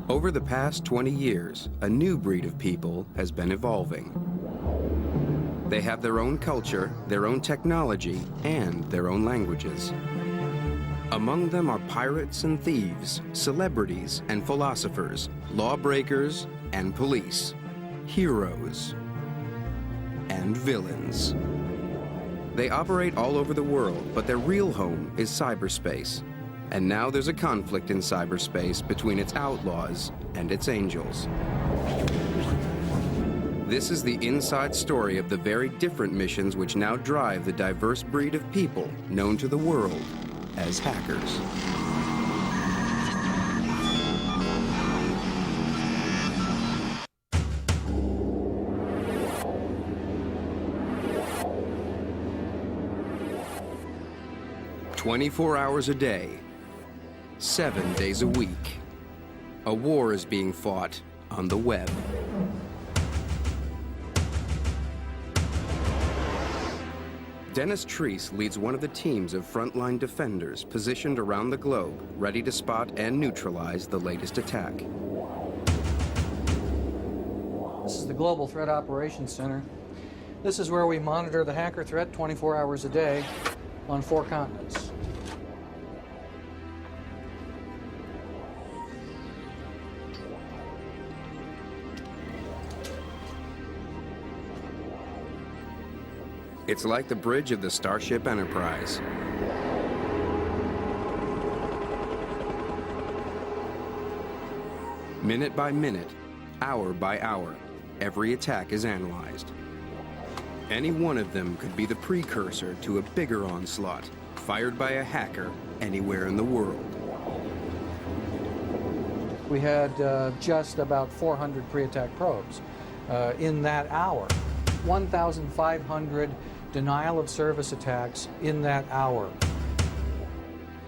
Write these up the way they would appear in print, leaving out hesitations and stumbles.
Over the past 20 years, a new breed of people has been evolving. They have their own culture, their own technology, and their own languages. Among them are pirates and thieves, celebrities and philosophers, lawbreakers and police, heroes and villains. They operate all over the world, but their real home is cyberspace. And now there's a conflict in cyberspace between its outlaws and its angels. This is the inside story of the very different missions which now drive the diverse breed of people known to the world as hackers. "24 hours a day, 7 days a week. A war is being fought on the web." Dennis Treese leads one of the teams of frontline defenders positioned around the globe, ready to spot and neutralize the latest attack. This is the Global Threat Operations Center. This is where we monitor the hacker threat 24 hours a day on 4 continents. It's like the bridge of the Starship Enterprise. Minute by minute, hour by hour, every attack is analyzed. Any one of them could be the precursor to a bigger onslaught, fired by a hacker anywhere in the world. We had just about 400 pre-attack probes in that hour. 1,500 denial of service attacks in that hour.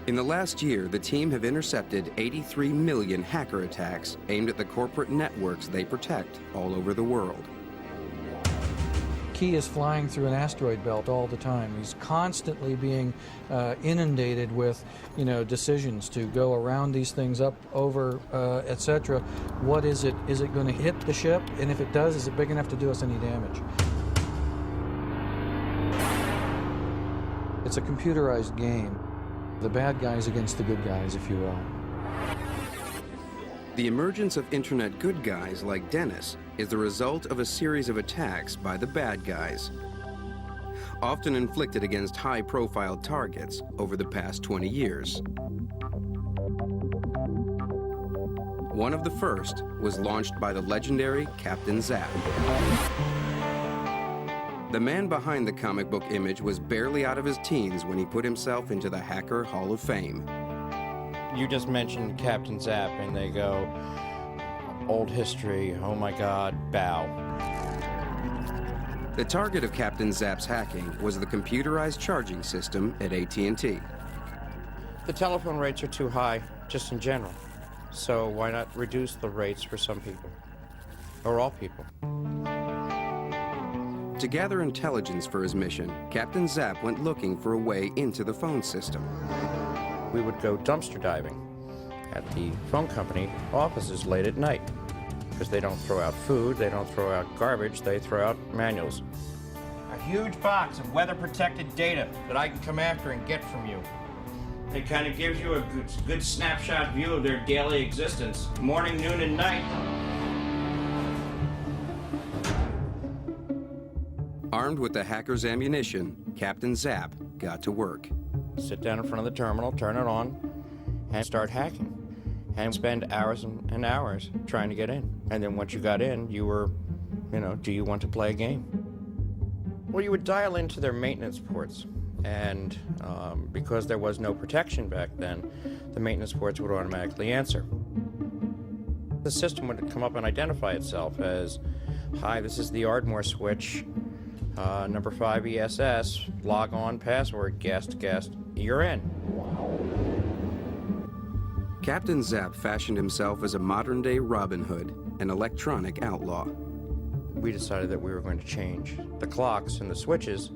In the last year, the team have intercepted 83 million hacker attacks aimed at the corporate networks they protect all over the world. Key is flying through an asteroid belt all the time. He's constantly being inundated with, decisions to go around these things, up, over, etc. What is it? Is it going to hit the ship? And if it does, is it big enough to do us any damage? It's a computerized game. The bad guys against the good guys, if you will. The emergence of internet good guys like Dennis is the result of a series of attacks by the bad guys, often inflicted against high-profile targets over the past 20 years. One of the first was launched by the legendary Captain Zap. The man behind the comic book image was barely out of his teens when he put himself into the Hacker Hall of Fame. You just mentioned Captain Zap, and they go, old history, oh my God, bow. The target of Captain Zap's hacking was the computerized charging system at AT&T. The telephone rates are too high, just in general. So why not reduce the rates for some people, or all people? To gather intelligence for his mission, Captain Zap went looking for a way into the phone system. We would go dumpster diving at the phone company offices late at night, because they don't throw out food, they don't throw out garbage, they throw out manuals. A huge box of weather-protected data that I can come after and get from you. It kind of gives you a good snapshot view of their daily existence, morning, noon, and night. Armed with the hacker's ammunition, Captain Zap got to work. Sit down in front of the terminal, turn it on, and start hacking. And spend hours and hours trying to get in. And then once you got in, you were, do you want to play a game? Well, you would dial into their maintenance ports. And because there was no protection back then, the maintenance ports would automatically answer. The system would come up and identify itself as, hi, this is the Ardmore switch, number 5 ESS, log on, password, guest, you're in. Captain Zap fashioned himself as a modern-day Robin Hood, an electronic outlaw. We decided that we were going to change the clocks and the switches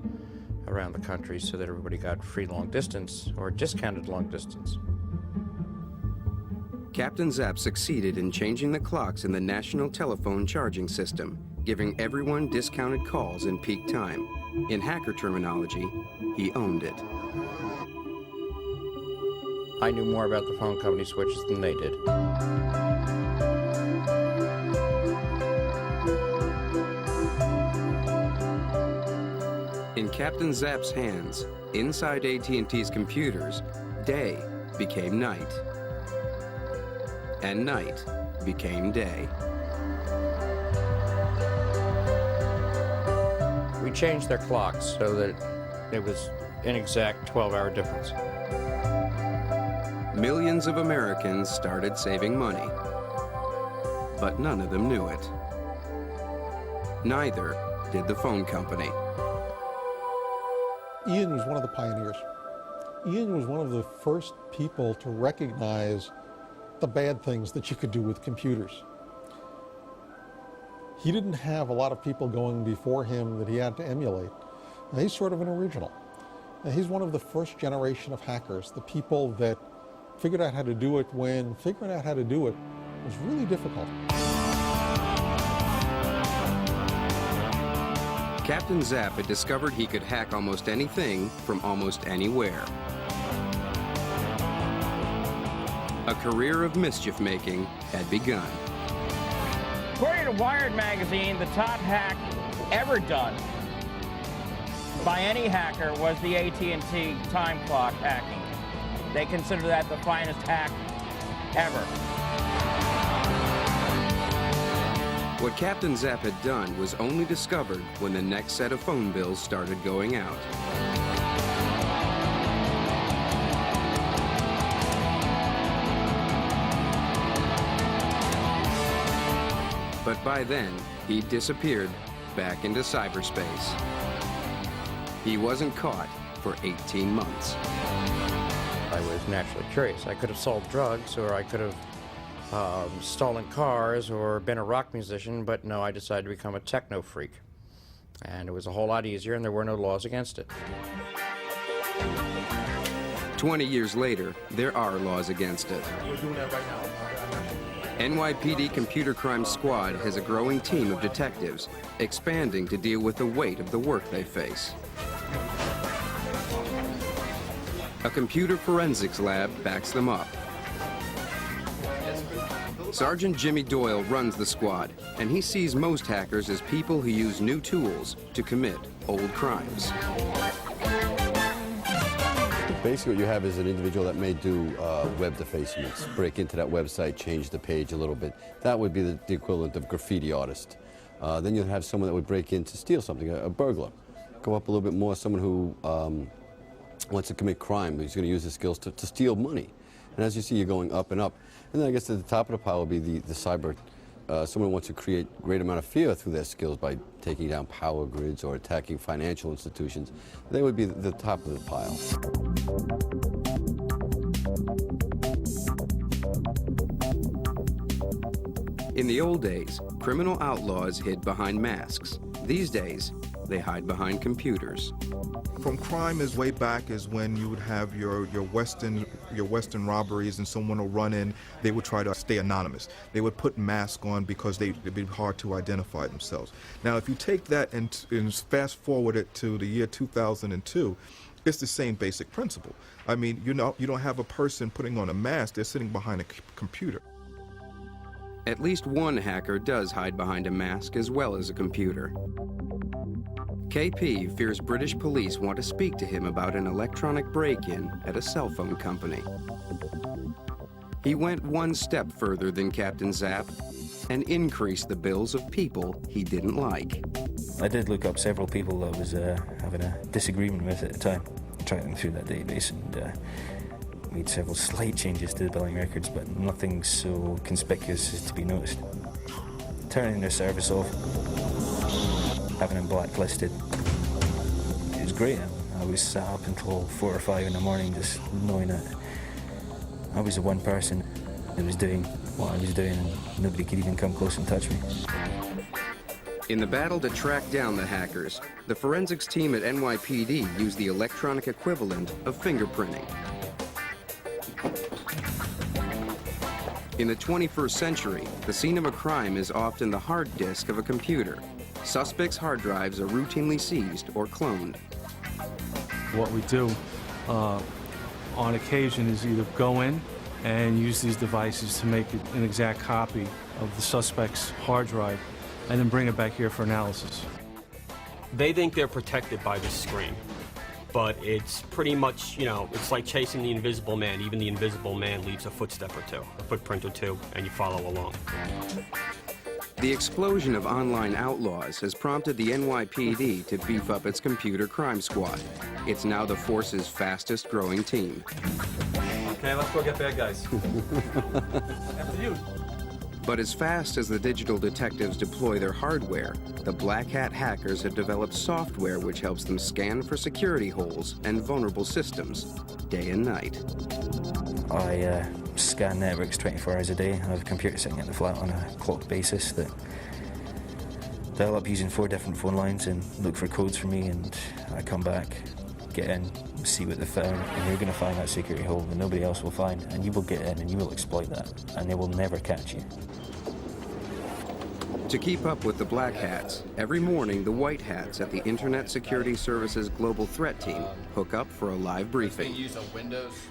around the country so that everybody got free long distance or discounted long distance. Captain Zapp succeeded in changing the clocks in the national telephone charging system, giving everyone discounted calls in peak time. In hacker terminology, he owned it. I knew more about the phone company switches than they did. In Captain Zapp's hands, inside AT&T's computers, day became night, and night became day. We changed their clocks so that it was an exact 12-hour difference. Millions of Americans started saving money, but none of them knew it. Neither did the phone company. Ian was one of the pioneers. Ian was one of the first people to recognize the bad things that you could do with computers. He didn't have a lot of people going before him that he had to emulate. Now, he's sort of an original. Now, he's one of the first generation of hackers, the people that figured out how to do it when figuring out how to do it was really difficult. Captain Zapp had discovered he could hack almost anything from almost anywhere. A career of mischief-making had begun. According to Wired magazine, the top hack ever done by any hacker was the AT&T time clock hacking. They consider that the finest hack ever. What Captain Zapp had done was only discovered when the next set of phone bills started going out. But by then, he'd disappeared back into cyberspace. He wasn't caught for 18 months. I was naturally curious. I could have sold drugs, or I could have stolen cars, or been a rock musician, but no, I decided to become a techno freak. And it was a whole lot easier, and there were no laws against it. 20 years later, there are laws against it. You're doing that right now. NYPD Computer Crime Squad has a growing team of detectives, expanding to deal with the weight of the work they face. A computer forensics lab backs them up. Sergeant Jimmy Doyle runs the squad, and he sees most hackers as people who use new tools to commit old crimes. Basically what you have is an individual that may do web defacements, break into that website, change the page a little bit. That would be the equivalent of graffiti artist. Then you'll have someone that would break in to steal something, a burglar. Go up a little bit more, someone who wants to commit crime. He's going to use his skills to steal money. And as you see, you're going up and up. And then I guess at the top of the pile will be the cyber. Someone wants to create a great amount of fear through their skills by taking down power grids or attacking financial institutions. They would be the top of the pile. In the old days, criminal outlaws hid behind masks. These days, they hide behind computers. From crime as way back as when you would have your Western robberies, and someone will run in, they would try to stay anonymous. They would put masks on because it'd be hard to identify themselves. Now, if you take that and fast forward it to the year 2002, it's the same basic principle. I mean, you don't have a person putting on a mask, they're sitting behind a computer. At least one hacker does hide behind a mask as well as a computer. KP fears British police want to speak to him about an electronic break-in at a cell phone company. He went one step further than Captain Zapp and increased the bills of people he didn't like. I did look up several people that I was having a disagreement with at the time, tracking through that database, and made several slight changes to the billing records, but nothing so conspicuous as to be noticed. Turning their service off, having them blacklisted. It was great. I was sat up until 4 or 5 in the morning just knowing that I was the one person that was doing what I was doing, and nobody could even come close and touch me. In the battle to track down the hackers, the forensics team at NYPD used the electronic equivalent of fingerprinting. In the 21st century, the scene of a crime is often the hard disk of a computer. Suspects' hard drives are routinely seized or cloned. What we do on occasion is either go in and use these devices to make an exact copy of the suspect's hard drive and then bring it back here for analysis. They think they're protected by this screen, but it's pretty much, you know, it's like chasing the invisible man. Even the invisible man leaves a footstep or two, a footprint or two, and you follow along. The explosion of online outlaws has prompted the NYPD to beef up its computer crime squad. It's now the force's fastest growing team. Okay, let's go get bad guys. After you. But as fast as the digital detectives deploy their hardware, the black hat hackers have developed software which helps them scan for security holes and vulnerable systems, day and night. I scan networks 24 hours a day. I have a computer sitting at the flat on a clocked basis that dial up using 4 different phone lines and look for codes for me, and I come back, get in, see what they found, and you're going to find that security hole that nobody else will find, and you will get in and you will exploit that, and they will never catch you. To keep up with the black hats, every morning the white hats at the Internet Security Services Global Threat Team hook up for a live briefing.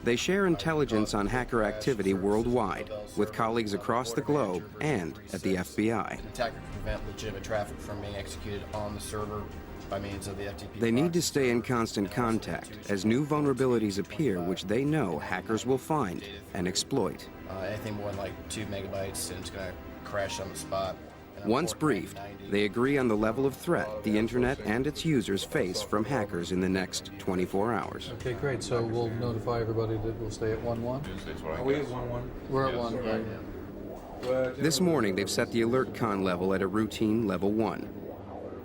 They share intelligence on hacker activity worldwide with colleagues across the globe and at the FBI. Attacker can prevent legitimate traffic from being executed on the server by means of the FTP. They need to stay in constant contact as new vulnerabilities appear which they know hackers will find and exploit. Anything more than like 2 megabytes and it's going to crash on the spot. Once briefed, they agree on the level of threat the Internet and its users face from hackers in the next 24 hours. Okay, great. So we'll notify everybody that we'll stay at 1-1. Are we at 1-1? We're at 1, right? This morning, they've set the alert con level at a routine level 1.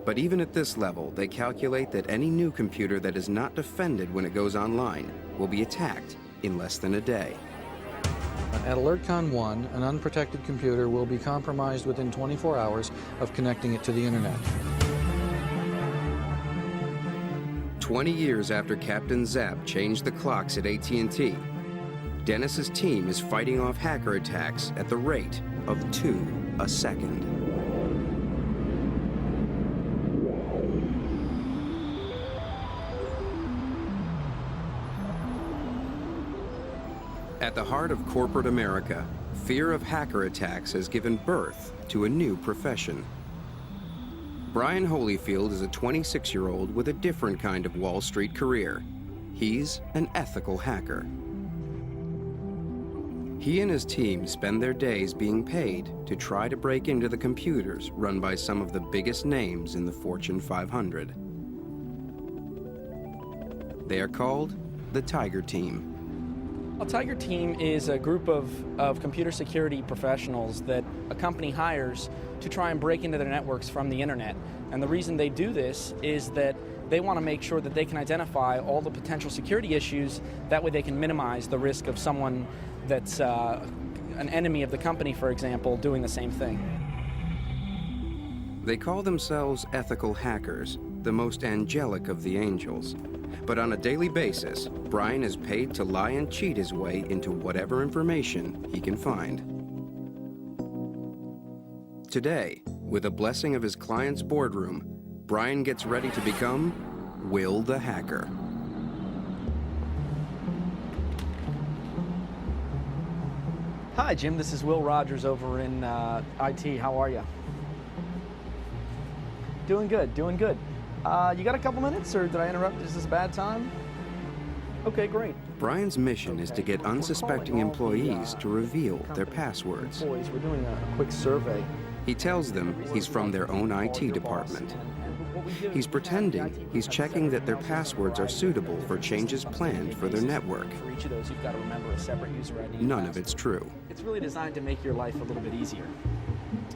But even at this level, they calculate that any new computer that is not defended when it goes online will be attacked in less than a day. At AlertCon 1, an unprotected computer will be compromised within 24 hours of connecting it to the Internet. 20 years after Captain Zapp changed the clocks at AT&T, Dennis's team is fighting off hacker attacks at the rate of 2 a second. At the heart of corporate America, fear of hacker attacks has given birth to a new profession. Brian Holyfield is a 26-year-old with a different kind of Wall Street career. He's an ethical hacker. He and his team spend their days being paid to try to break into the computers run by some of the biggest names in the Fortune 500. They are called the Tiger Team. A Tiger Team is a group of computer security professionals that a company hires to try and break into their networks from the internet. And the reason they do this is that they want to make sure that they can identify all the potential security issues. That way they can minimize the risk of someone that's an enemy of the company, for example, doing the same thing. They call themselves ethical hackers, the most angelic of the angels. But on a daily basis, Brian is paid to lie and cheat his way into whatever information he can find. Today, with the blessing of his client's boardroom, Brian gets ready to become Will the Hacker. Hi, Jim. This is Will Rogers over in IT. How are you? Doing good, doing good. You got a couple minutes, or did I interrupt? Is this a bad time? Okay, great. Brian's mission is to get unsuspecting employees to reveal their passwords. We're doing a quick survey. He tells them he's from their own IT department. He's pretending he's checking that their passwords are suitable for changes planned for their network. For each of those, you've got to remember a separate user ID. None of it's true. It's really designed to make your life a little bit easier.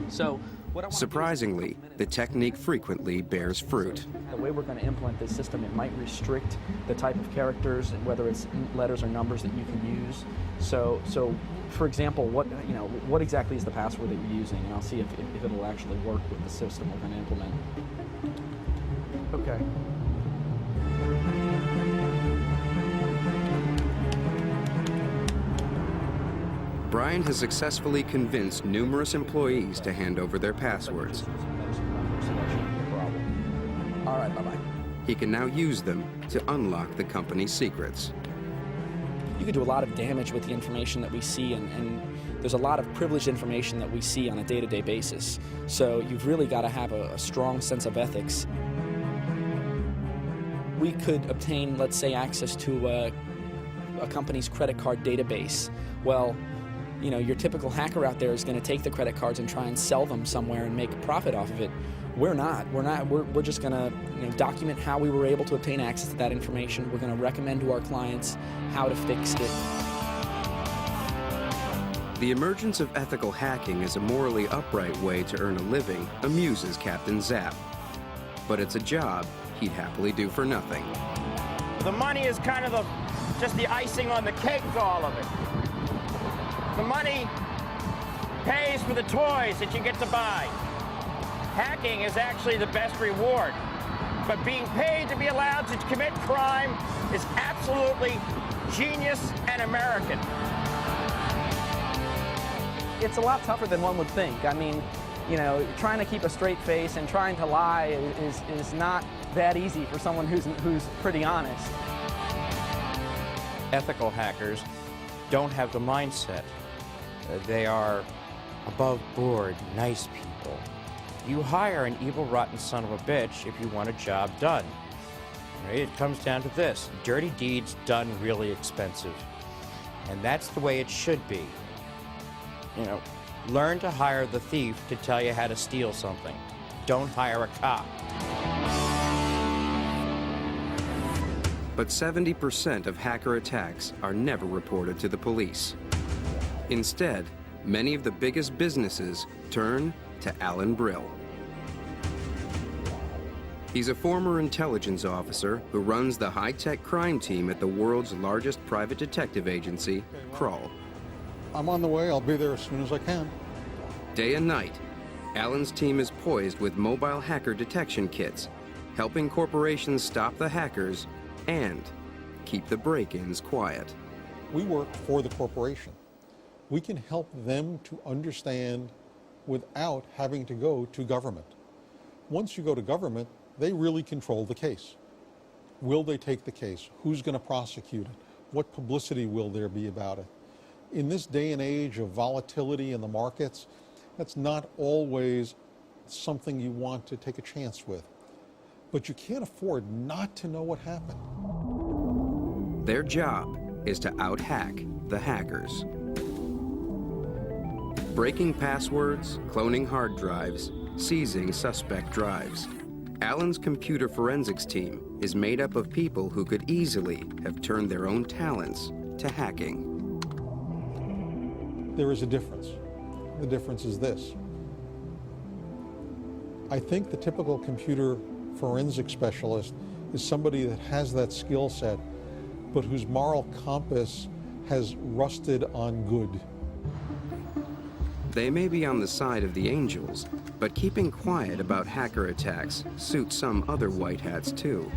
So what I want Surprisingly, the technique frequently bears fruit. the way we're going to implement this system, it might restrict the type of characters, whether it's letters or numbers that you can use. So for example, what exactly is the password that you're using, and I'll see if it'll actually work with the system we're going to implement. Okay. Brian has successfully convinced numerous employees to hand over their passwords. All right, bye-bye. He can now use them to unlock the company's secrets. You can do a lot of damage with the information that we see, and there's a lot of privileged information that we see on a day-to-day basis. So you've really got to have a strong sense of ethics. We could obtain, let's say, access to a company's credit card database. Well, you know, your typical hacker out there is going to take the credit cards and try and sell them somewhere and make a profit off of it. We're not. We're just going to document how we were able to obtain access to that information. We're going to recommend to our clients how to fix it. The emergence of ethical hacking as a morally upright way to earn a living amuses Captain Zapp. But it's a job he'd happily do for nothing. The money is kind of just the icing on the cake to all of it. The money pays for the toys that you get to buy. Hacking is actually the best reward. But being paid to be allowed to commit crime is absolutely genius and American. It's a lot tougher than one would think. I mean, trying to keep a straight face and trying to lie is not that easy for someone who's pretty honest. Ethical hackers don't have the mindset. They are above board, nice people. You hire an evil, rotten son of a bitch if you want a job done. Right? It comes down to this: dirty deeds done really expensive. And that's the way it should be. Learn to hire the thief to tell you how to steal something. Don't hire a cop. But 70% of hacker attacks are never reported to the police. Instead, many of the biggest businesses turn to Alan Brill. He's a former intelligence officer who runs the high-tech crime team at the world's largest private detective agency, Kroll. I'm on the way. I'll be there as soon as I can. Day and night, Alan's team is poised with mobile hacker detection kits, helping corporations stop the hackers and keep the break-ins quiet. We work for the corporation. We can help them to understand without having to go to government. Once you go to government, they really control the case. Will they take the case? Who's going to prosecute it? What publicity will there be about it? In this day and age of volatility in the markets, that's not always something you want to take a chance with. But you can't afford not to know what happened. Their job is to out-hack the hackers. Breaking passwords, cloning hard drives, seizing suspect drives. Alan's computer forensics team is made up of people who could easily have turned their own talents to hacking. There is a difference. The difference is this. I think the typical computer forensic specialist is somebody that has that skill set, but whose moral compass has rusted on good. They may be on the side of the angels, but keeping quiet about hacker attacks suits some other white hats too.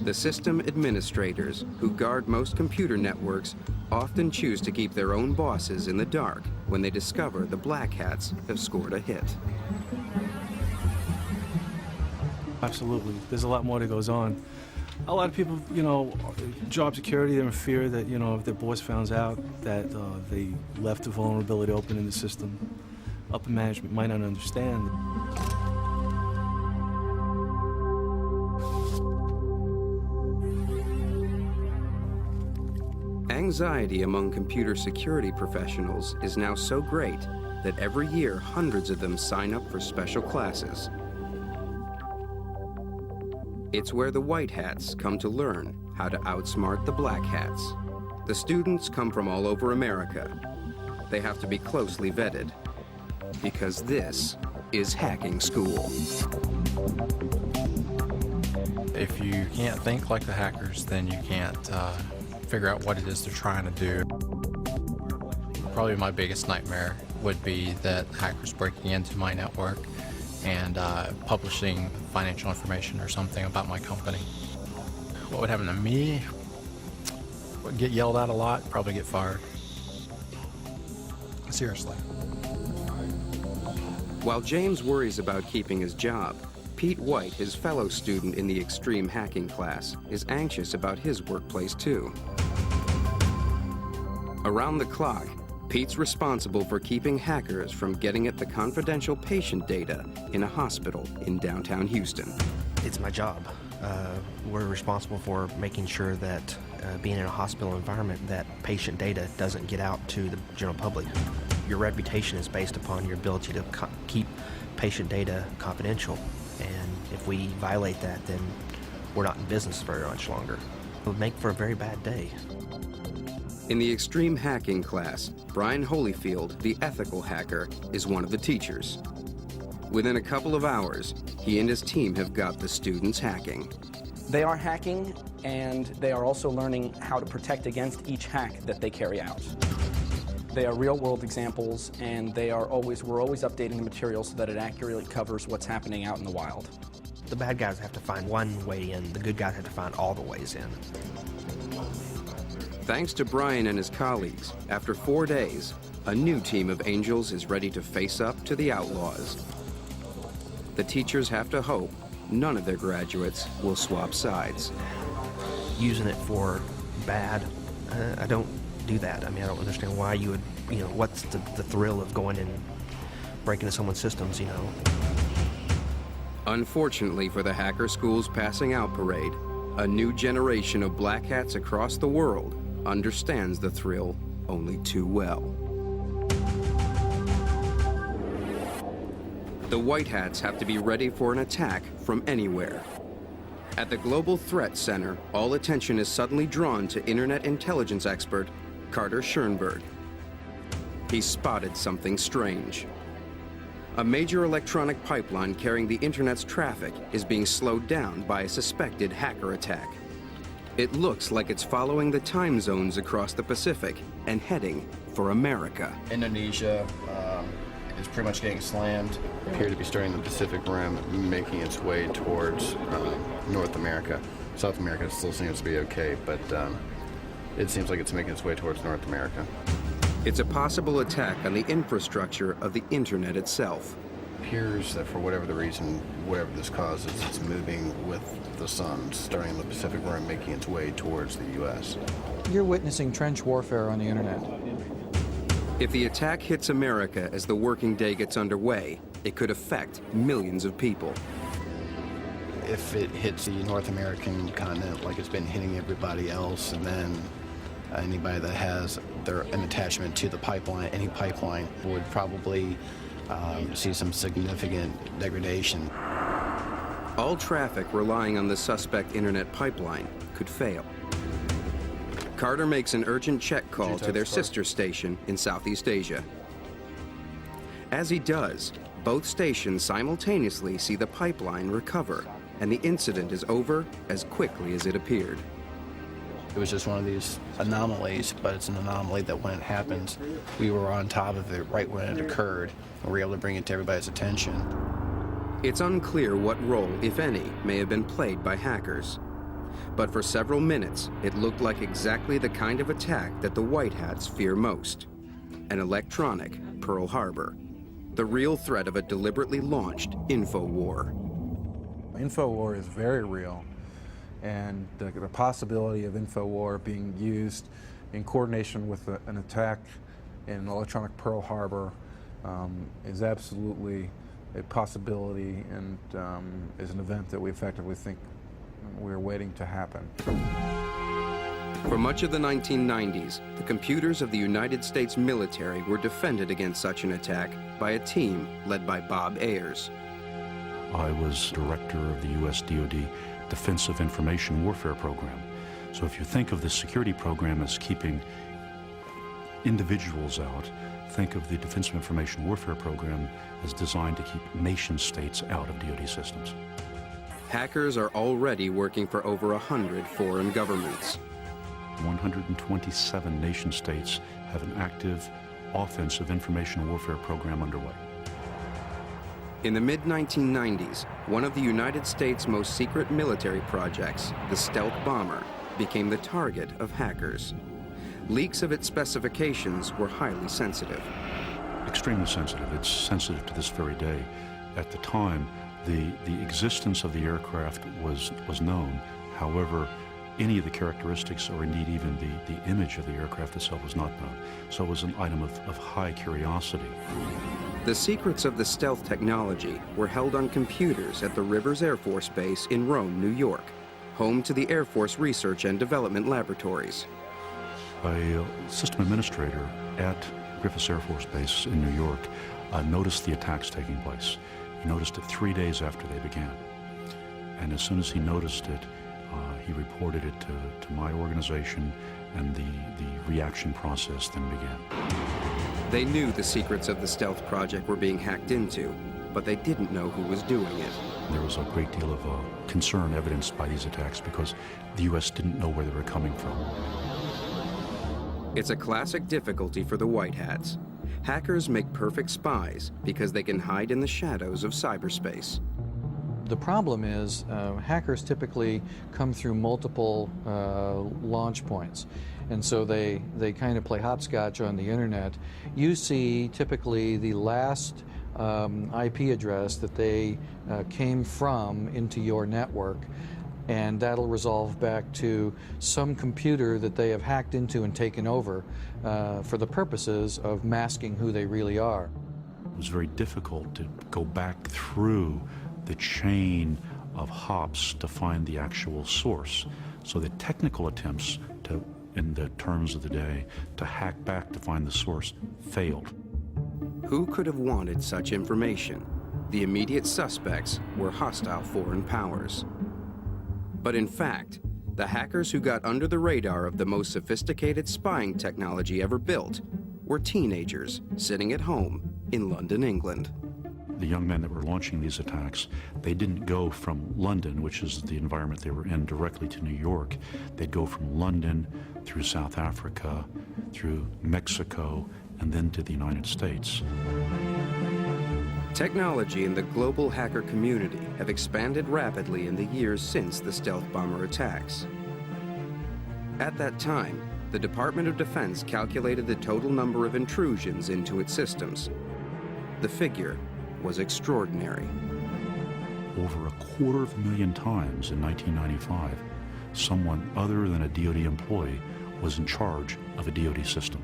The system administrators who guard most computer networks often choose to keep their own bosses in the dark when they discover the black hats have scored a hit. Absolutely. There's a lot more that goes on. A lot of people, job security, they're in fear that, if their boss found out that they left a vulnerability open in the system, upper management might not understand. Anxiety among computer security professionals is now so great that every year hundreds of them sign up for special classes. It's where the white hats come to learn how to outsmart the black hats. The students come from all over America. They have to be closely vetted. because this is hacking school. If you can't think like the hackers, then you can't figure out what it is they're trying to do. Probably my biggest nightmare would be that hackers breaking into my network and publishing financial information or something about my company. What would happen to me? Would get yelled at a lot, probably get fired. Seriously. While James worries about keeping his job, Pete White, his fellow student in the extreme hacking class, is anxious about his workplace too. Around the clock, Pete's responsible for keeping hackers from getting at the confidential patient data in a hospital in downtown Houston. It's my job. We're responsible for making sure that being in a hospital environment, that patient data doesn't get out to the general public. Your reputation is based upon your ability to keep patient data confidential. And if we violate that, then we're not in business very much longer. It would make for a very bad day. In the extreme hacking class, Brian Holyfield, the ethical hacker, is one of the teachers. Within a couple of hours, he and his team have got the students hacking. They are hacking, and they are also learning how to protect against each hack that they carry out. They are real-world examples, and we're always updating the material so that it accurately covers what's happening out in the wild. The bad guys have to find one way in, the good guys have to find all the ways in. Thanks to Brian and his colleagues, after 4 days, a new team of angels is ready to face up to the outlaws. The teachers have to hope none of their graduates will swap sides. Using it for bad, I don't do that. I mean, I don't understand why you would, what's the thrill of going and breaking into someone's systems, Unfortunately for the hacker school's passing out parade, a new generation of black hats across the world understands the thrill only too well. The white hats have to be ready for an attack from anywhere. At the Global Threat Center, all attention is suddenly drawn to internet intelligence expert Carter Schoenberg. He spotted something strange. A major electronic pipeline carrying the internet's traffic is being slowed down by a suspected hacker attack. It looks like it's following the time zones across the Pacific and heading for America. Indonesia is pretty much getting slammed. Appear to be starting the Pacific Rim, making its way towards North America. South America still seems to be okay, but it seems like it's making its way towards North America. It's a possible attack on the infrastructure of the internet itself. It appears that for whatever the reason, whatever this causes, it's moving with the sun, starting in the Pacific Rim, making its way towards the U.S. You're witnessing trench warfare on the internet. If the attack hits America as the working day gets underway, it could affect millions of people. If it hits the North American continent like it's been hitting everybody else, and then anybody that has an attachment to the pipeline, any pipeline, would probably see some significant degradation. All traffic relying on the suspect internet pipeline could fail. Carter makes an urgent check call to their sister station in Southeast Asia. As he does, both stations simultaneously see the pipeline recover, and the incident is over as quickly as it appeared. It was just one of these anomalies, but it's an anomaly that when it happens, we were on top of it right when it occurred, and we were able to bring it to everybody's attention. It's unclear what role, if any, may have been played by hackers. But for several minutes, it looked like exactly the kind of attack that the White Hats fear most. An electronic Pearl Harbor. The real threat of a deliberately launched info war. Info war is very real, and the possibility of info war being used in coordination with an attack in electronic Pearl Harbor is absolutely a possibility, and is an event that we effectively think we're waiting to happen. For much of the 1990s, the computers of the United States military were defended against such an attack by a team led by Bob Ayers. I was director of the U.S. DoD Defensive Information Warfare Program. So if you think of the security program as keeping individuals out, think of the Defense of Information Warfare program as designed to keep nation states out of DoD systems. Hackers are already working for over 100 foreign governments. 127 nation states have an active offensive information warfare program underway. In the mid-1990s, one of the United States' most secret military projects, the stealth bomber, became the target of hackers. Leaks of its specifications were highly sensitive. Extremely sensitive. It's sensitive to this very day. At the time, the existence of the aircraft was known. However, any of the characteristics, or indeed even the image of the aircraft itself, was not known. So it was an item of high curiosity. The secrets of the stealth technology were held on computers at the Rivers Air Force Base in Rome, New York, home to the Air Force Research and Development Laboratories. A system administrator at Griffiths Air Force Base in New York noticed the attacks taking place. He noticed it 3 days after they began. And as soon as he noticed it, he reported it to my organization, and the reaction process then began. They knew the secrets of the stealth project were being hacked into, but they didn't know who was doing it. There was a great deal of concern evidenced by these attacks because the U.S. didn't know where they were coming from. It's a classic difficulty for the White Hats. Hackers make perfect spies because they can hide in the shadows of cyberspace. The problem is hackers typically come through multiple launch points, and so they kind of play hopscotch on the internet. You see typically the last IP address that they came from into your network, and that'll resolve back to some computer that they have hacked into and taken over for the purposes of masking who they really are. It was very difficult to go back through the chain of hops to find the actual source. So the technical attempts to, in the terms of the day, to hack back to find the source failed. Who could have wanted such information? The immediate suspects were hostile foreign powers. But in fact, the hackers who got under the radar of the most sophisticated spying technology ever built were teenagers sitting at home in London, England. The young men that were launching these attacks, they didn't go from London, which is the environment they were in, directly to New York. They'd go from London through South Africa, through Mexico, and then to the United States. Technology and the global hacker community have expanded rapidly in the years since the stealth bomber attacks. At that time, the Department of Defense calculated the total number of intrusions into its systems. The figure was extraordinary. Over 250,000 times in 1995, someone other than a DoD employee was in charge of a DoD system.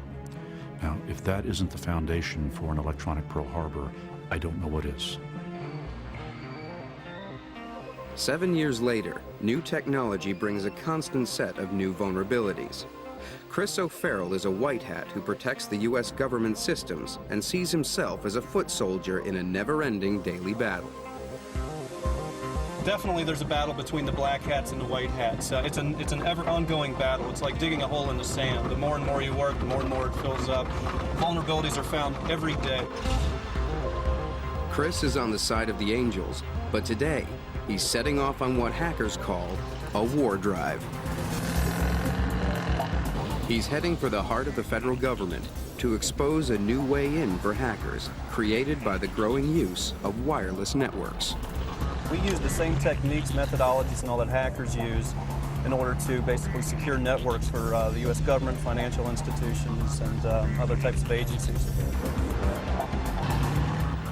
Now, if that isn't the foundation for an electronic Pearl Harbor, I don't know what is. 7 years later, new technology brings a constant set of new vulnerabilities. Chris O'Farrell is a white hat who protects the U.S. government systems and sees himself as a foot soldier in a never-ending daily battle. Definitely there's a battle between the black hats and the white hats. It's an ever-ongoing battle. It's like digging a hole in the sand. The more and more you work, the more and more it fills up. Vulnerabilities are found every day. Chris is on the side of the Angels, but today he's setting off on what hackers call a war drive. He's heading for the heart of the federal government to expose a new way in for hackers created by the growing use of wireless networks. We use the same techniques, methodologies, and all that hackers use in order to basically secure networks for the U.S. government, financial institutions, and other types of agencies.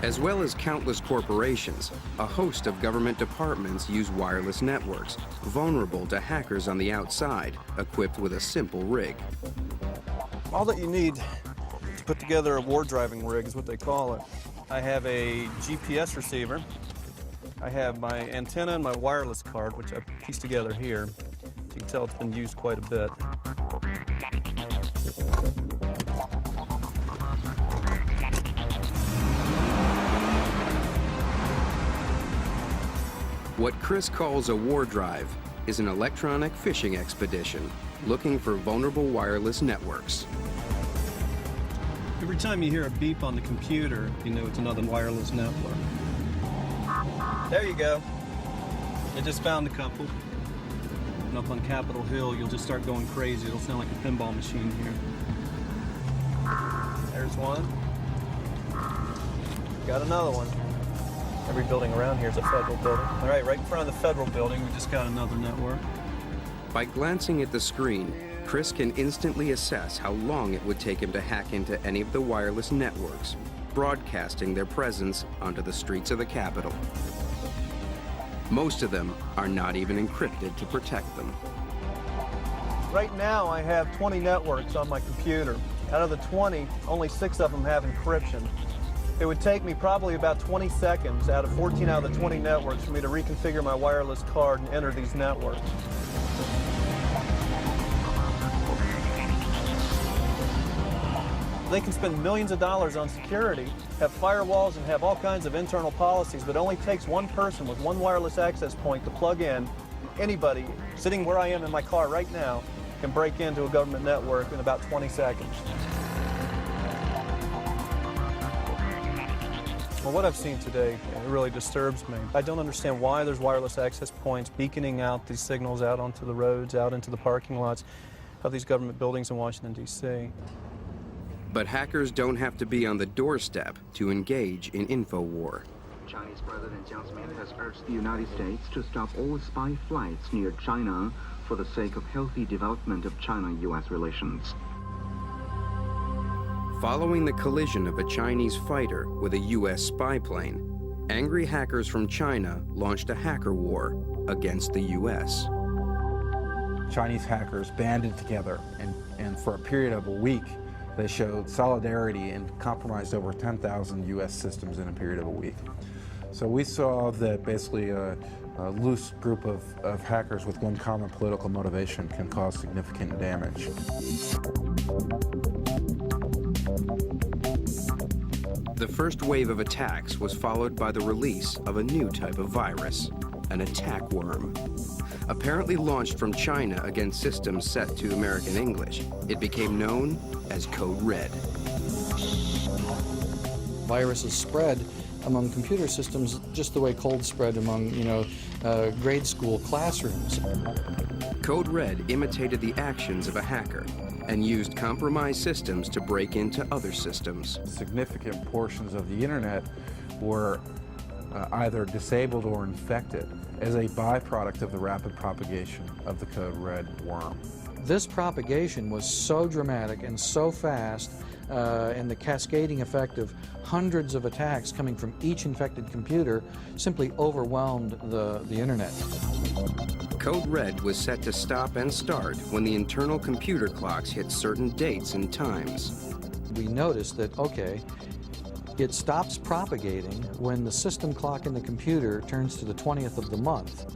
As well as countless corporations, a host of government departments use wireless networks, vulnerable to hackers on the outside, equipped with a simple rig. All that you need to put together a war driving rig is what they call it. I have a GPS receiver. I have my antenna and my wireless card, which I pieced together here. You can tell it's been used quite a bit. What Chris calls a war drive is an electronic fishing expedition looking for vulnerable wireless networks. Every time you hear a beep on the computer, you know it's another wireless network. There you go. I just found a couple. And up on Capitol Hill, you'll just start going crazy. It'll sound like a pinball machine here. There's one. Got another one. Every building around here is a federal building. All right, right in front of the federal building, we just got another network. By glancing at the screen, Chris can instantly assess how long it would take him to hack into any of the wireless networks, broadcasting their presence onto the streets of the Capitol. Most of them are not even encrypted to protect them. Right now, I have 20 networks on my computer. Out of the 20, only 6 of them have encryption. It would take me probably about 20 seconds out of 14 out of the 20 networks for me to reconfigure my wireless card and enter these networks. They can spend millions of dollars on security, have firewalls, and have all kinds of internal policies, but it only takes one person with one wireless access point to plug in. Anybody sitting where I am in my car right now can break into a government network in about 20 seconds. Well, what I've seen today, it really disturbs me. I don't understand why there's wireless access points beaconing out these signals out onto the roads, out into the parking lots of these government buildings in Washington, D.C. But hackers don't have to be on the doorstep to engage in InfoWar. Chinese President Jiang Zemin has urged the United States to stop all spy flights near China for the sake of healthy development of China-U.S. relations. Following the collision of a Chinese fighter with a U.S. spy plane, angry hackers from China launched a hacker war against the U.S. Chinese hackers banded together, and for a period of a week, they showed solidarity and compromised over 10,000 U.S. systems in a period of a week. So we saw that basically a loose group of hackers with one common political motivation can cause significant damage. The first wave of attacks was followed by the release of a new type of virus, an attack worm. Apparently launched from China against systems set to American English, it became known as Code Red. Viruses spread among computer systems just the way colds spread among, grade school classrooms. Code Red imitated the actions of a hacker and used compromised systems to break into other systems. Significant portions of the internet were either disabled or infected as a byproduct of the rapid propagation of the Code Red worm. This propagation was so dramatic and so fast, and the cascading effect of hundreds of attacks coming from each infected computer simply overwhelmed the internet. Code Red was set to stop and start when the internal computer clocks hit certain dates and times. We noticed that, okay, it stops propagating when the system clock in the computer turns to the 20th of the month.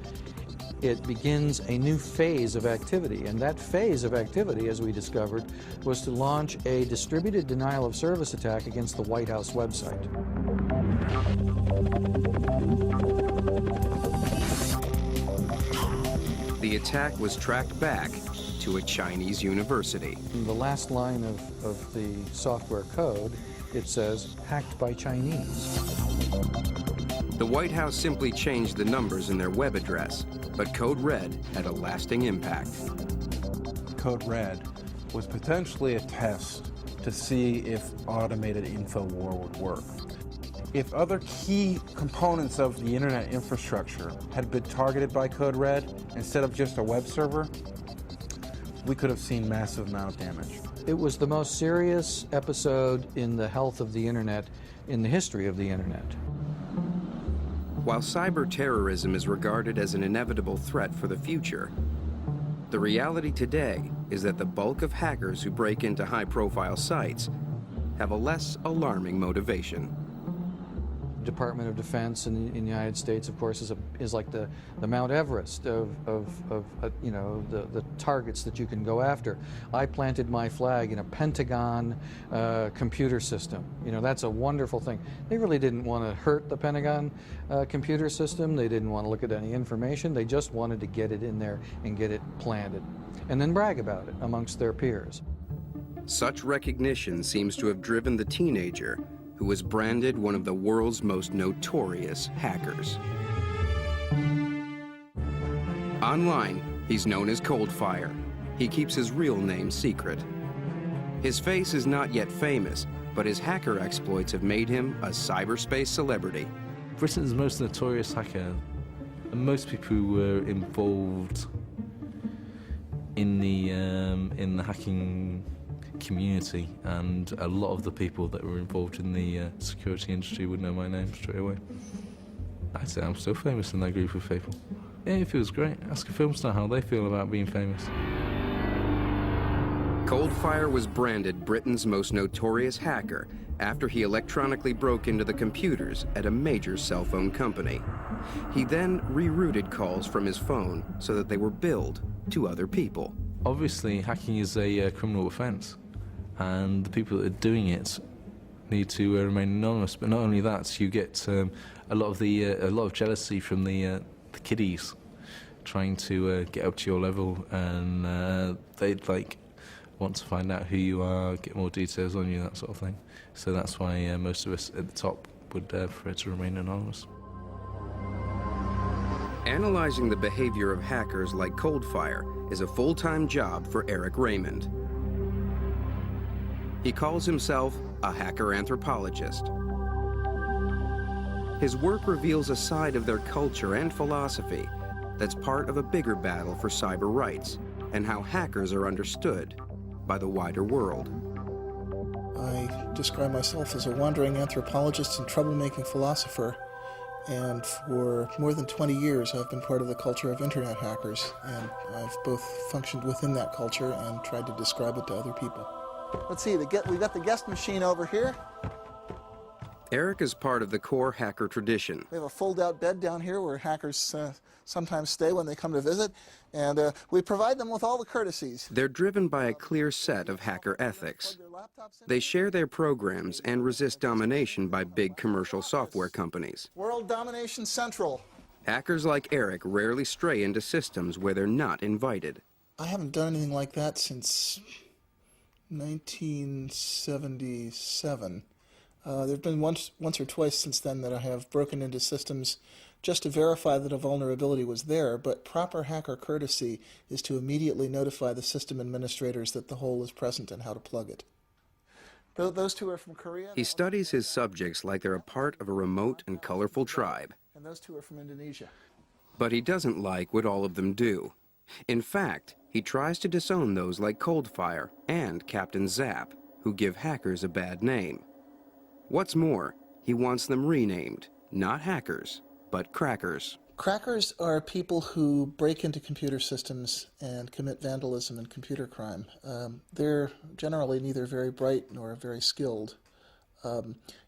It begins a new phase of activity, and that phase of activity, as we discovered, was to launch a distributed denial of service attack against the White House website. The attack was tracked back to a Chinese university. In the last line of the software code, it says, hacked by Chinese. The White House simply changed the numbers in their web address, but Code Red had a lasting impact. Code Red was potentially a test to see if automated InfoWar would work. If other key components of the internet infrastructure had been targeted by Code Red instead of just a web server, we could have seen massive amount of damage. It was the most serious episode in the health of the internet in the history of the internet. While cyber terrorism is regarded as an inevitable threat for the future, the reality today is that the bulk of hackers who break into high-profile sites have a less alarming motivation. Department of Defense in the United States, of course, is like the Mount Everest of the targets that you can go after. I planted my flag in a Pentagon computer system. That's a wonderful thing. They really didn't want to hurt the Pentagon computer system. They didn't want to look at any information. They just wanted to get it in there and get it planted, and then brag about it amongst their peers. Such recognition seems to have driven the teenager who was branded one of the world's most notorious hackers. Online, he's known as Coldfire. He keeps his real name secret. His face is not yet famous, but his hacker exploits have made him a cyberspace celebrity. Britain's most notorious hacker, and most people who were involved in the hacking community, and a lot of the people that were involved in the security industry would know my name straight away. I'd say I'm still famous in that group of people. Yeah, it feels great. Ask a film star how they feel about being famous. Coldfire was branded Britain's most notorious hacker after he electronically broke into the computers at a major cell phone company. He then rerouted calls from his phone so that they were billed to other people. Obviously, hacking is a criminal offence, and the people that are doing it need to remain anonymous. But not only that, you get a lot of jealousy from the kiddies trying to get up to your level, and they'd want to find out who you are, get more details on you, that sort of thing. So that's why most of us at the top would prefer to remain anonymous. Analyzing the behavior of hackers like Coldfire is a full-time job for Eric Raymond. He calls himself a hacker anthropologist. His work reveals a side of their culture and philosophy that's part of a bigger battle for cyber rights and how hackers are understood by the wider world. I describe myself as a wandering anthropologist and troublemaking philosopher, and for more than 20 years I've been part of the culture of internet hackers, and I've both functioned within that culture and tried to describe it to other people. Let's see, we've got the guest machine over here. Eric is part of the core hacker tradition. We have a fold-out bed down here where hackers sometimes stay when they come to visit, and we provide them with all the courtesies. They're driven by a clear set of hacker ethics. They share their programs and resist domination by big commercial software companies. World Domination Central. Hackers like Eric rarely stray into systems where they're not invited. I haven't done anything like that since 1977. There have been once or twice since then that I have broken into systems just to verify that a vulnerability was there, but proper hacker courtesy is to immediately notify the system administrators that the hole is present and how to plug it. Those two are from Korea. He studies his subjects like they're a part of a remote and colorful tribe. And those two are from Indonesia. But he doesn't like what all of them do. In fact, he tries to disown those like Coldfire and Captain Zap, who give hackers a bad name. What's more, he wants them renamed, not hackers, but crackers. Crackers are people who break into computer systems and commit vandalism and computer crime. They're generally neither very bright nor very skilled.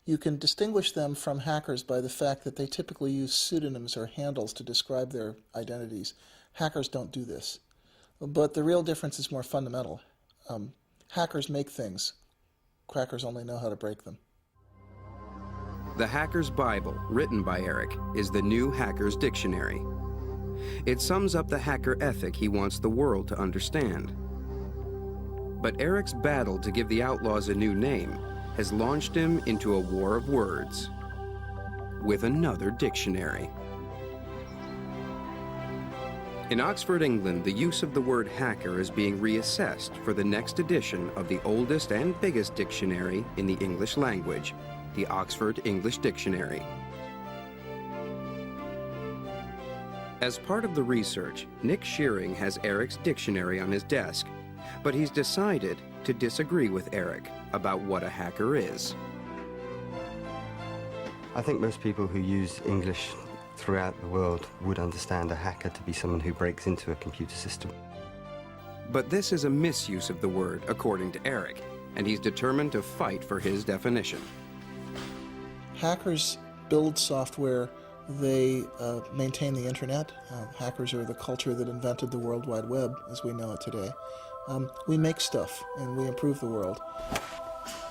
You can distinguish them from hackers by the fact that they typically use pseudonyms or handles to describe their identities. Hackers don't do this. But the real difference is more fundamental. Hackers make things. Crackers only know how to break them. The Hacker's Bible, written by Eric, is the new Hacker's Dictionary. It sums up the hacker ethic he wants the world to understand. But Eric's battle to give the Outlaws a new name has launched him into a war of words with another dictionary. In Oxford, England, the use of the word hacker is being reassessed for the next edition of the oldest and biggest dictionary in the English language, the Oxford English Dictionary. As part of the research, Nick Shearing has Eric's dictionary on his desk, but he's decided to disagree with Eric about what a hacker is. I think most people who use English throughout the world would understand a hacker to be someone who breaks into a computer system. But this is a misuse of the word, according to Eric, and he's determined to fight for his definition. Hackers build software, they maintain the internet. Hackers are the culture that invented the World Wide Web as we know it today. We make stuff and we improve the world.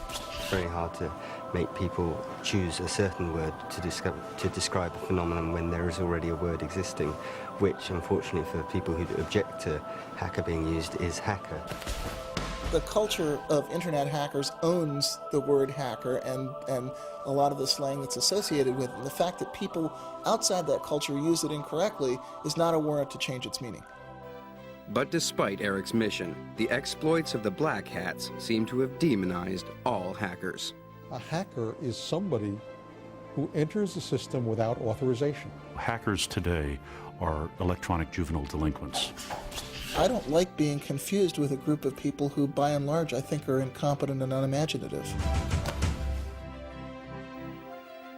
It's very hard to make people choose a certain word to describe a phenomenon when there is already a word existing, which unfortunately for people who object to hacker being used is hacker. The culture of internet hackers owns the word hacker and a lot of the slang that's associated with it. And the fact that people outside that culture use it incorrectly is not a warrant to change its meaning. But despite Eric's mission, the exploits of the Black Hats seem to have demonized all hackers. A hacker is somebody who enters the system without authorization. Hackers today are electronic juvenile delinquents. I don't like being confused with a group of people who, by and large, I think are incompetent and unimaginative.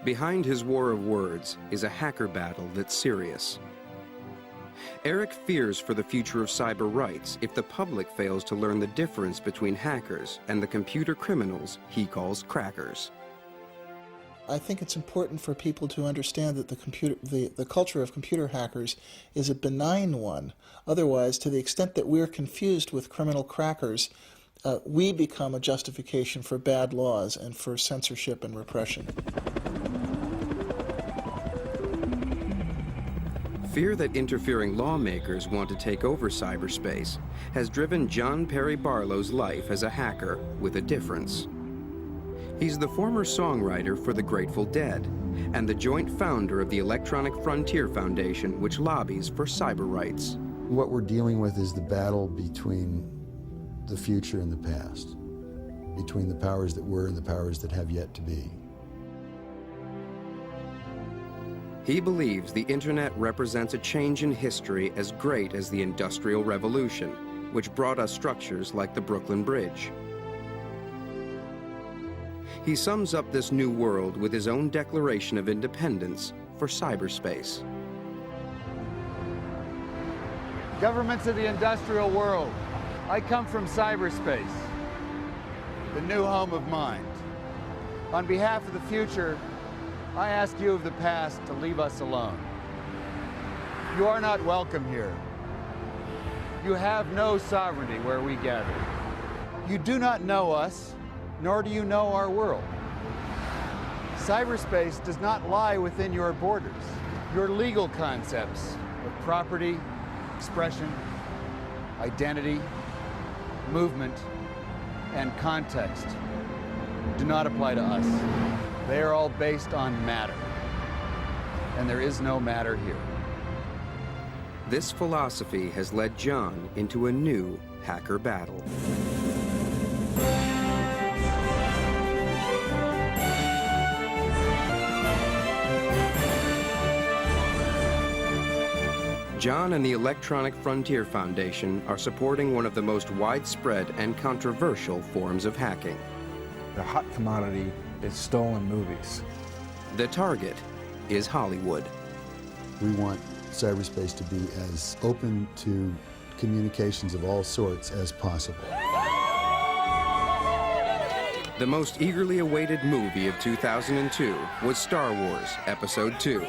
Behind his war of words is a hacker battle that's serious. Eric fears for the future of cyber rights if the public fails to learn the difference between hackers and the computer criminals he calls crackers. I think it's important for people to understand that the culture of computer hackers is a benign one. Otherwise, to the extent that we're confused with criminal crackers, we become a justification for bad laws and for censorship and repression. Fear that interfering lawmakers want to take over cyberspace has driven John Perry Barlow's life as a hacker with a difference. He's the former songwriter for the Grateful Dead and the joint founder of the Electronic Frontier Foundation, which lobbies for cyber rights. What we're dealing with is the battle between the future and the past, between the powers that were and the powers that have yet to be. He believes the internet represents a change in history as great as the Industrial Revolution, which brought us structures like the Brooklyn Bridge. He sums up this new world with his own declaration of independence for cyberspace. Governments of the industrial world, I come from cyberspace, the new home of mind. On behalf of the future, I ask you of the past to leave us alone. You are not welcome here. You have no sovereignty where we gather. You do not know us, nor do you know our world. Cyberspace does not lie within your borders. Your legal concepts of property, expression, identity, movement, and context do not apply to us. They are all based on matter, and there is no matter here. This philosophy has led John into a new hacker battle. John and the Electronic Frontier Foundation are supporting one of the most widespread and controversial forms of hacking. The hot commodity is stolen movies. The target is Hollywood. We want cyberspace to be as open to communications of all sorts as possible. The most eagerly awaited movie of 2002 was Star Wars Episode II.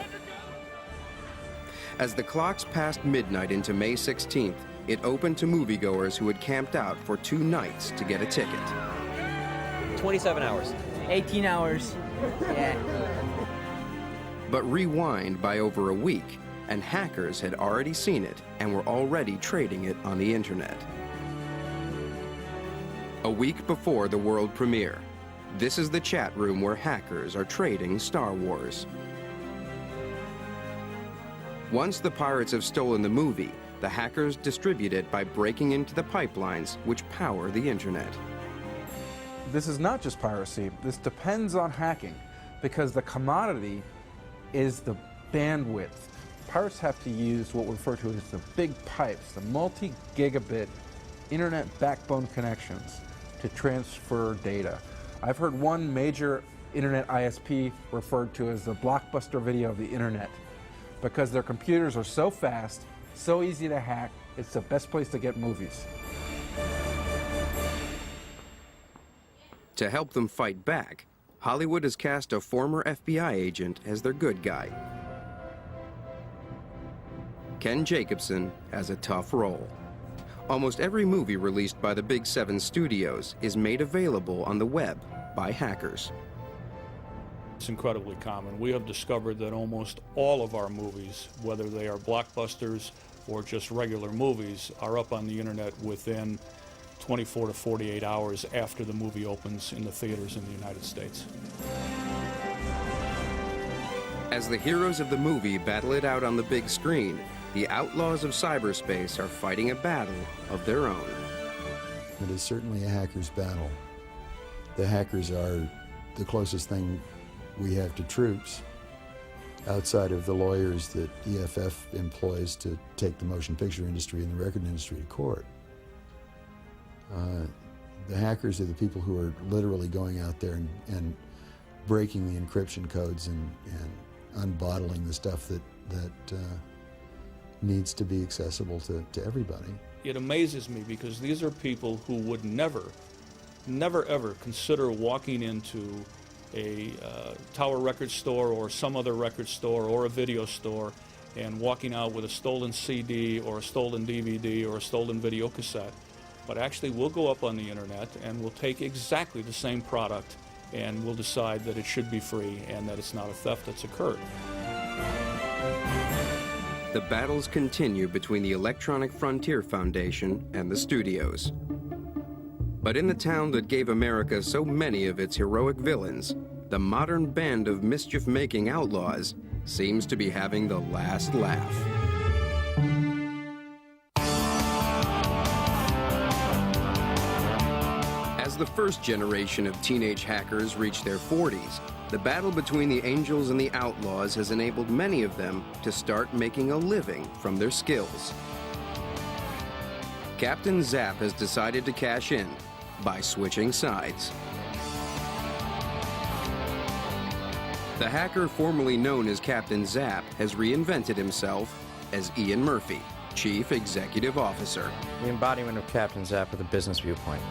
As the clocks passed midnight into May 16th, it opened to moviegoers who had camped out for 2 nights to get a ticket. 27 hours. 18 hours. Yeah. But rewind by over a week, and hackers had already seen it and were already trading it on the internet. A week before the world premiere, this is the chat room where hackers are trading Star Wars. Once the pirates have stolen the movie, the hackers distribute it by breaking into the pipelines which power the internet. This is not just piracy. This depends on hacking because the commodity is the bandwidth. Pirates have to use what we refer to as the big pipes, the multi-gigabit internet backbone connections to transfer data. I've heard one major internet ISP referred to as the blockbuster video of the internet because their computers are so fast, so easy to hack, it's the best place to get movies. To help them fight back, Hollywood has cast a former FBI agent as their good guy. Ken Jacobson has a tough role. Almost every movie released by the Big 7 studios is made available on the web by hackers. It's incredibly common. We have discovered that almost all of our movies, whether they are blockbusters or just regular movies, are up on the internet within 24 to 48 hours after the movie opens in the theaters in the United States. As the heroes of the movie battle it out on the big screen, the outlaws of cyberspace are fighting a battle of their own. It is certainly a hacker's battle. The hackers are the closest thing we have to troops, outside of the lawyers that EFF employs to take the motion picture industry and the record industry to court. The hackers are the people who are literally going out there and breaking the encryption codes and unbottling the stuff that needs to be accessible to everybody. It amazes me because these are people who would never ever consider walking into a Tower record store or some other record store or a video store and walking out with a stolen CD or a stolen DVD or a stolen video cassette, but actually we'll go up on the internet and we'll take exactly the same product and we'll decide that it should be free and that it's not a theft that's occurred. The battles continue between the Electronic Frontier Foundation and the studios. But in the town that gave America so many of its heroic villains, the modern band of mischief-making outlaws seems to be having the last laugh. As the first generation of teenage hackers reach their 40s, the battle between the Angels and the Outlaws has enabled many of them to start making a living from their skills. Captain Zapp has decided to cash in by switching sides. The hacker formerly known as Captain Zapp has reinvented himself as Ian Murphy, Chief Executive Officer. The embodiment of Captain Zapp with a business viewpoint.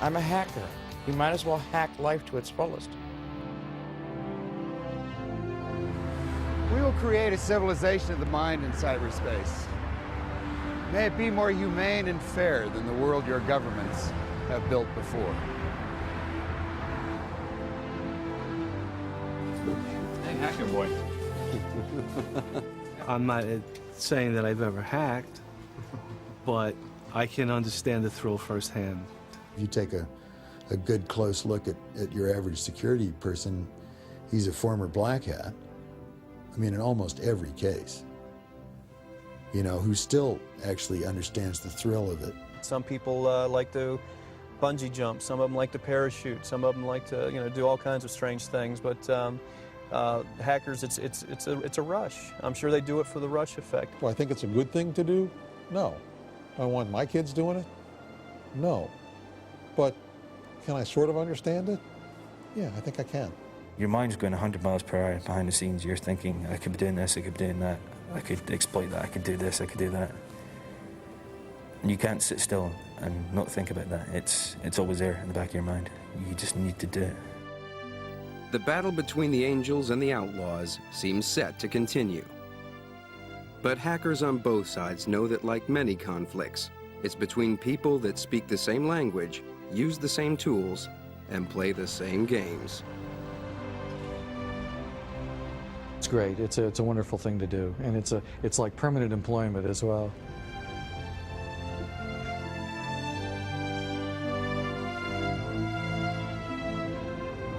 I'm a hacker. You might as well hack life to its fullest. We will create a civilization of the mind in cyberspace. May it be more humane and fair than the world your governments have built before. Hey, hacker boy. I'm not saying that I've ever hacked, but I can understand the thrill firsthand. If you take a good close look at your average security person, he's a former black hat. I mean, in almost every case. You know, who still actually understands the thrill of it. Some people like to bungee jump, some of them like to parachute, some of them like to, do all kinds of strange things, but hackers, it's a rush. I'm sure they do it for the rush effect. Do I think it's a good thing to do? No. Do I want my kids doing it? No. But can I sort of understand it? Yeah, I think I can. Your mind's going 100 miles per hour behind the scenes. You're thinking, I could be doing this, I could be doing that, I could exploit that, I could do this, I could do that. And you can't sit still and not think about that. It's always there in the back of your mind. You just need to do it. The battle between the Angels and the Outlaws seems set to continue. But hackers on both sides know that, like many conflicts, it's between people that speak the same language, use the same tools, and play the same games. It's great. It's a wonderful thing to do, and it's like permanent employment as well.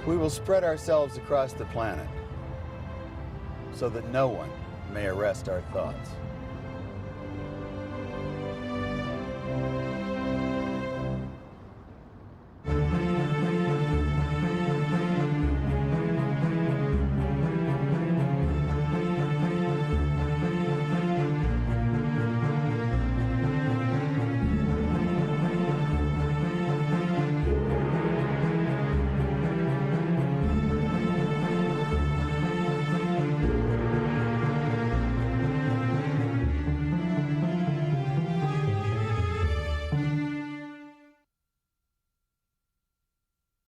We will spread ourselves across the planet so that no one may arrest our thoughts.